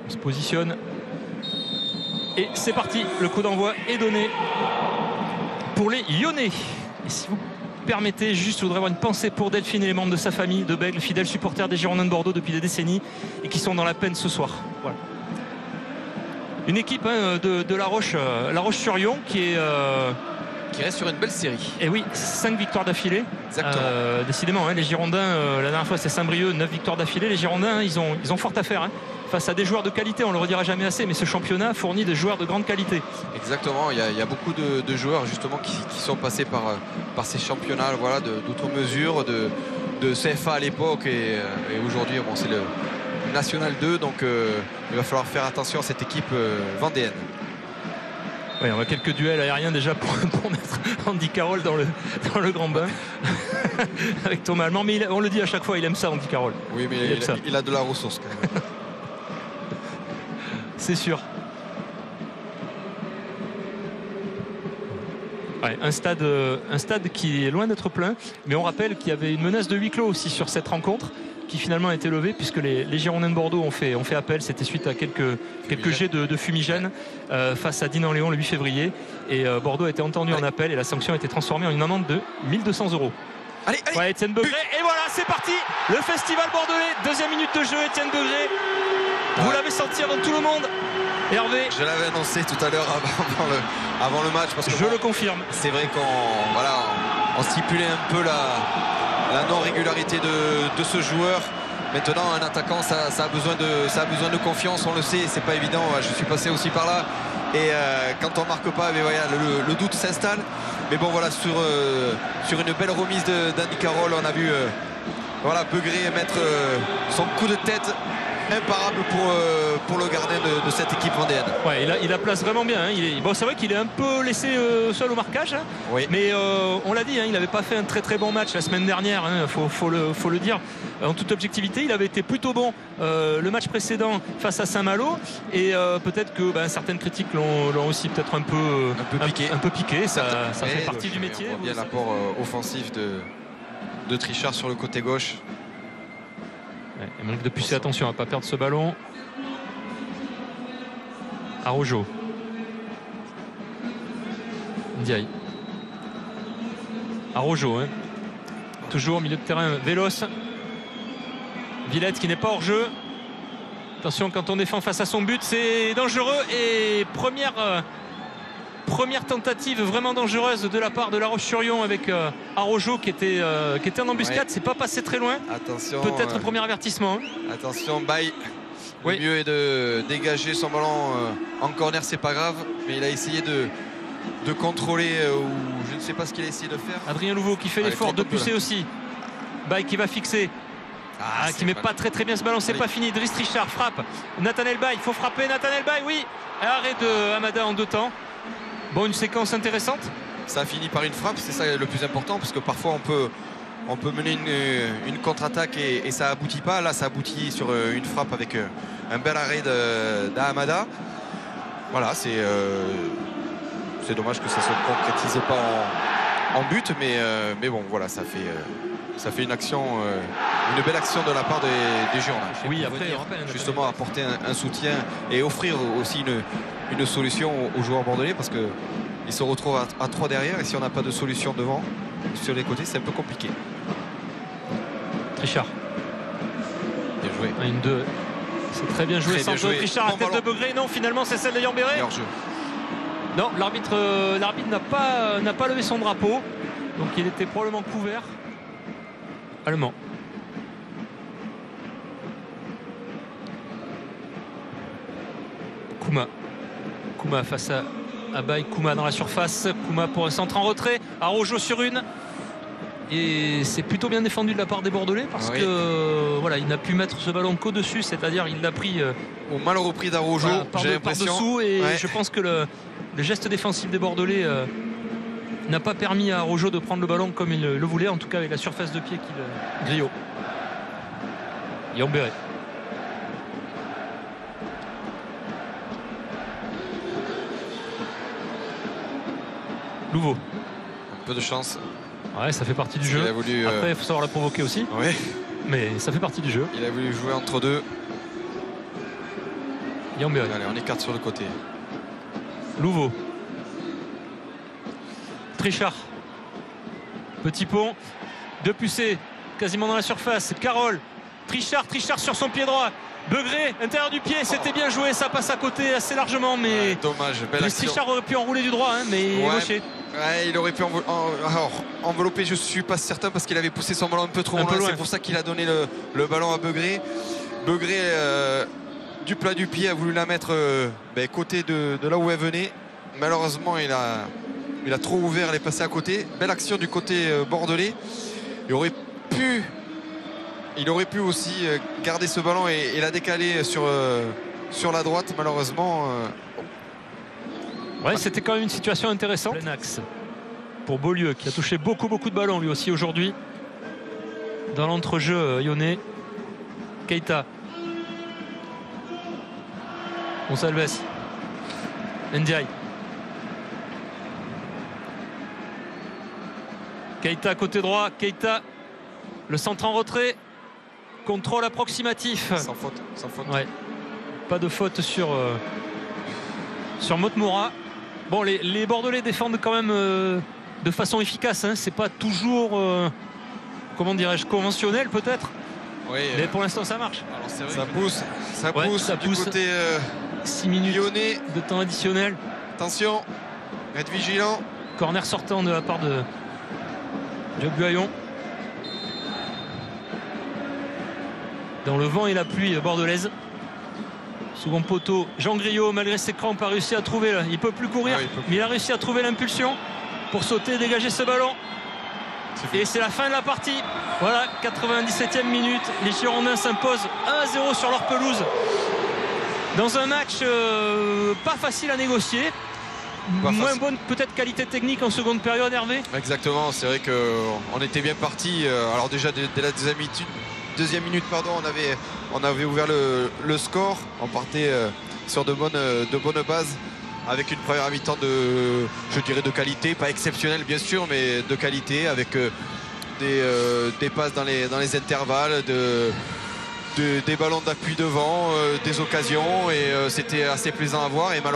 On se positionne. Et c'est parti, le coup d'envoi est donné pour les Lyonnais. Et si vous permettez, juste, je voudrais avoir une pensée pour Delphine et les membres de sa famille, de Bègle, fidèles supporters des Girondins de Bordeaux depuis des décennies et qui sont dans la peine ce soir. Voilà. Une équipe de La Roche-sur-Yon qui reste sur une belle série. Et oui, 5 victoires d'affilée. Exactement. Décidément, les Girondins, la dernière fois c'est Saint-Brieuc, 9 victoires d'affilée. Les Girondins, ils ont fort à faire face à des joueurs de qualité, on ne le redira jamais assez, mais ce championnat fournit des joueurs de grande qualité. Exactement, il y a beaucoup de joueurs justement qui sont passés par ces championnats, voilà, d'autres mesures, de CFA à l'époque et aujourd'hui bon, c'est le National 2, donc il va falloir faire attention à cette équipe vendéenne. Oui, on a quelques duels aériens déjà pour mettre Andy Carroll dans le grand bain avec Thomas Allemand, mais on le dit à chaque fois, il aime ça, Andy Carroll. Oui, mais il a de la ressource quand même. C'est sûr. Ouais, un stade qui est loin d'être plein, mais on rappelle qu'il y avait une menace de huis clos aussi sur cette rencontre qui finalement a été levée puisque les Girondins de Bordeaux ont fait appel. C'était suite à quelques jets de fumigène face à Dinan-Léon le 8 février et Bordeaux a été entendu en appel et la sanction a été transformée en une amende de 1 200 €. Allez, ouais, Étienne Begré, et voilà, c'est parti, le festival bordelais, deuxième minute de jeu, Étienne Begré. Vous l'avez senti avant tout le monde, Hervé? Je l'avais annoncé tout à l'heure avant le match. Parce que je le confirme. C'est vrai qu'on stipulait un peu la non-régularité de ce joueur. Maintenant, un attaquant, ça a besoin de confiance, on le sait, c'est pas évident. Je suis passé aussi par là. Et quand on marque pas, mais voilà, le doute s'installe. Mais bon, voilà, sur une belle remise d'Andy Carroll, on a vu Begré mettre son coup de tête imparable pour le gardien de cette équipe vendéenne. Ouais, il la place vraiment bien. Bon, c'est vrai qu'il est un peu laissé seul au marquage. Oui. Mais on l'a dit, il n'avait pas fait un très très bon match la semaine dernière. Faut le dire. En toute objectivité, il avait été plutôt bon le match précédent face à Saint-Malo. Et peut-être que certaines critiques l'ont aussi peut-être un peu piqué. Ça fait partie du métier. On voit bien l'apport offensif de Trichard sur le côté gauche. Ouais, Emerick de Pucé, attention à ne pas perdre ce ballon. Araujo. Ndiaye. Araujo, toujours au milieu de terrain véloce. Villette qui n'est pas hors jeu. Attention, quand on défend face à son but, c'est dangereux. Et première tentative vraiment dangereuse de la part de La Roche-sur-Yon avec Araujo qui était en embuscade. Ouais. C'est pas passé très loin. Attention, peut-être premier avertissement. Attention, Baye. Le mieux est de dégager son ballon en corner, c'est pas grave. Mais il a essayé de contrôler ou je ne sais pas ce qu'il a essayé de faire. Adrien Louveau qui fait l'effort de pousser aussi. Baye qui va fixer. Qui met pas très très bien ce ballon, c'est pas fini. Driss Trichard frappe. Nathanaël Baye, il faut frapper. Nathanaël Baye, oui. Arrêt de Hamada en 2 temps. Bon, une séquence intéressante. Ça a fini par une frappe, c'est ça le plus important, parce que parfois on peut mener une contre-attaque et ça aboutit pas. Là, ça aboutit sur une frappe avec un bel arrêt d'Hamada. Voilà, c'est dommage que ça se concrétise pas en but, mais bon, voilà, ça fait une action, une belle action de la part des Girondins. Oui, après, justement apporter un soutien et offrir aussi une solution aux joueurs bordelais, parce qu'ils se retrouvent à 3 derrière, et si on n'a pas de solution devant, sur les côtés, c'est un peu compliqué. Trichard. Bien joué. Une 2. C'est très bien joué. Trichard à tête de Begré. Non, finalement, c'est celle de Yambéré. Non, l'arbitre n'a pas levé son drapeau, donc il était probablement couvert. Allemand. Kouma face à Baye. Kouma dans la surface. Kouma pour un centre en retrait. Araujo sur une. Et c'est plutôt bien défendu de la part des Bordelais parce que il n'a pu mettre ce ballon qu'au-dessus, c'est-à-dire il l'a pris au mal repris d'Araujo, j'ai l'impression. Par-dessous, et je pense que le geste défensif des Bordelais n'a pas permis à Araujo de prendre le ballon comme il le voulait, en tout cas avec la surface de pied qu'il grillot. Yambéré. Louveau. Un peu de chance. Ouais, ça fait partie du jeu. Après, il faut savoir la provoquer aussi. Oui. Mais ça fait partie du jeu. Il a voulu jouer entre deux. Yambéry. Allez, on écarte sur le côté. Louveau. Trichard. Petit pont. Depucé, quasiment dans la surface. Carole. Trichard sur son pied droit. Begré, intérieur du pied, c'était bien joué, ça passe à côté assez largement, mais ouais, dommage, belle action. Trichard aurait pu enrouler du droit, hein, mais ouais, ouais, il aurait pu envelopper, je suis pas certain, parce qu'il avait poussé son ballon un peu trop loin. C'est pour ça qu'il a donné le ballon à Begré. Begré, du plat du pied, a voulu la mettre côté de là où elle venait. Malheureusement, il a trop ouvert, elle est passée à côté. Belle action du côté bordelais. Il aurait pu aussi garder ce ballon et la décaler sur la droite, malheureusement. Ouais, c'était quand même une situation intéressante. Plein axe pour Beaulieu, qui a touché beaucoup de ballons lui aussi aujourd'hui. Dans l'entrejeu lyonnais. Keita. Gonçalves. Ndiaye. Keita côté droit. Keita. Le centre en retrait. Contrôle approximatif. Sans faute. Ouais. Pas de faute sur Motemoura. Bon, les Bordelais défendent quand même de façon efficace. Hein. C'est pas toujours, comment dirais-je, conventionnel peut-être. Oui, mais pour l'instant ça marche. Alors, ça pousse du côté 6 minutes lyonnais. De temps additionnel. Attention, être vigilant. Corner sortant de la part de Diop Buhayon. Dans le vent et la pluie bordelaise. Second poteau, Jean Griot, malgré ses crampes, a réussi à trouver. Il ne peut plus courir, mais il a réussi à trouver l'impulsion pour sauter, dégager ce ballon. Et c'est la fin de la partie. Voilà, 97e minute. Les Girondins s'imposent 1-0 sur leur pelouse. Dans un match pas facile à négocier. Moins bonne peut-être qualité technique en seconde période, Hervé. Exactement, c'est vrai qu'on était bien parti. Alors déjà dès la deuxième minute, on avait ouvert le score. On partait sur de bonnes bases, avec une première mi-temps de qualité, pas exceptionnelle bien sûr, mais de qualité, avec des passes dans les intervalles, des ballons d'appui devant, des occasions, et c'était assez plaisant à voir. Et malheureusement